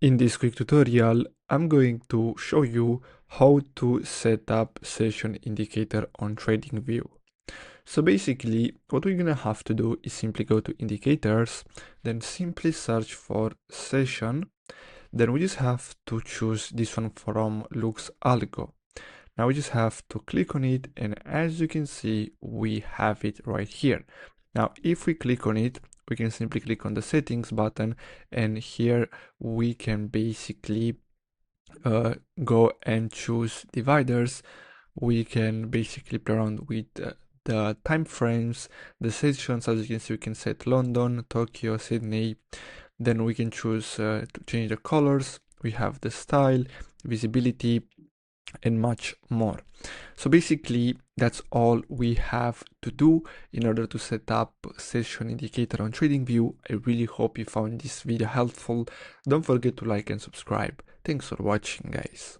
In this quick tutorial, I'm going to show you how to set up session indicator on TradingView. So basically, what we're gonna have to do is simply go to indicators, then simply search for session. Then we just have to choose this one from Lux Algo. Now we just have to click on it, and as you can see, we have it right here. Now, if we click on it, we can simply click on the settings button, and here we can basically go and choose dividers. We can basically play around with the time frames, the sessions. As you can see, we can set London, Tokyo, Sydney. Then we can choose to change the colors. We have the style, visibility, and much more. So basically, that's all we have to do in order to set up session indicator on TradingView. I really hope you found this video helpful. Don't forget to like and subscribe. Thanks for watching, guys.